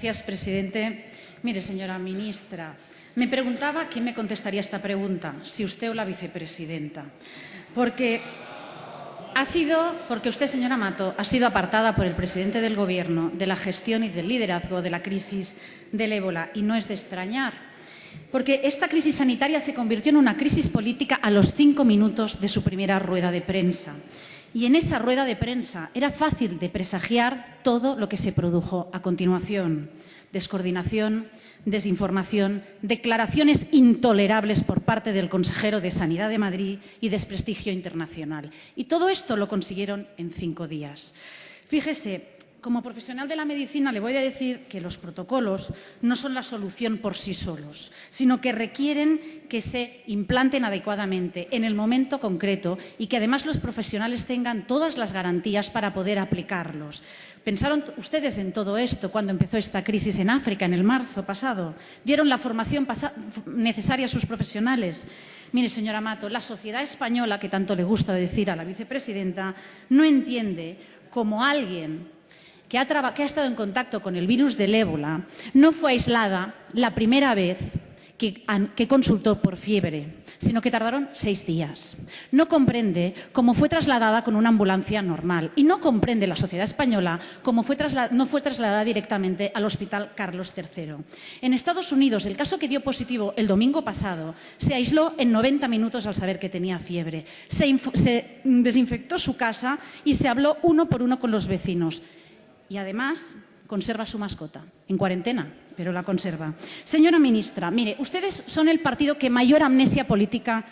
Gracias, presidente. Mire, señora ministra, me preguntaba quién me contestaría esta pregunta, si usted o la vicepresidenta. Porque usted, señora Mato, ha sido apartada por el presidente del Gobierno de la gestión y del liderazgo de la crisis del ébola. Y no es de extrañar, porque esta crisis sanitaria se convirtió en una crisis política a los 5 minutos de su primera rueda de prensa. Y en esa rueda de prensa era fácil de presagiar todo lo que se produjo a continuación. Descoordinación, desinformación, declaraciones intolerables por parte del consejero de Sanidad de Madrid y desprestigio internacional. Y todo esto lo consiguieron en 5 días. Fíjese, como profesional de la medicina le voy a decir que los protocolos no son la solución por sí solos, sino que requieren que se implanten adecuadamente en el momento concreto y que además los profesionales tengan todas las garantías para poder aplicarlos. ¿Pensaron ustedes en todo esto cuando empezó esta crisis en África, en el marzo pasado? ¿Dieron la formación necesaria a sus profesionales? Mire, señora Mato, la sociedad española, que tanto le gusta decir a la vicepresidenta, no entiende cómo alguien que ha estado en contacto con el virus del ébola no fue aislada la primera vez que consultó por fiebre, sino que tardaron 6 días. No comprende cómo fue trasladada con una ambulancia normal y no comprende la sociedad española cómo no fue trasladada directamente al Hospital Carlos III. En Estados Unidos, el caso que dio positivo el domingo pasado se aisló en 90 minutos al saber que tenía fiebre. Se desinfectó su casa y se habló uno por uno con los vecinos. Y además conserva su mascota, en cuarentena, pero la conserva. Señora ministra, mire, ustedes son el partido que mayor amnesia política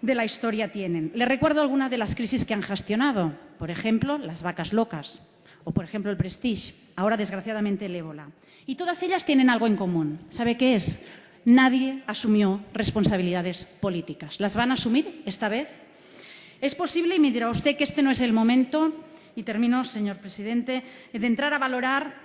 de la historia tienen. Le recuerdo algunas de las crisis que han gestionado. Por ejemplo, las vacas locas o, por ejemplo, el Prestige, ahora desgraciadamente el ébola. Y todas ellas tienen algo en común. ¿Sabe qué es? Nadie asumió responsabilidades políticas. ¿Las van a asumir esta vez? Es posible, y me dirá usted que este no es el momento, y termino, señor presidente, de entrar a valorar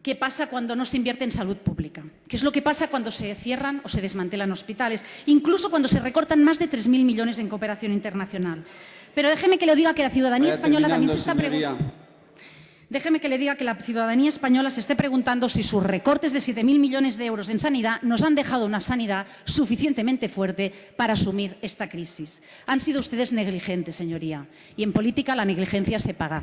qué pasa cuando no se invierte en salud pública, qué es lo que pasa cuando se cierran o se desmantelan hospitales, incluso cuando se recortan más de 3.000 millones en cooperación internacional. Pero déjeme que le diga que la ciudadanía española también se está preguntando. Déjeme que le diga que la ciudadanía española se esté preguntando si sus recortes de 7.000 millones de euros en sanidad nos han dejado una sanidad suficientemente fuerte para asumir esta crisis. Han sido ustedes negligentes, señoría, y en política la negligencia se paga.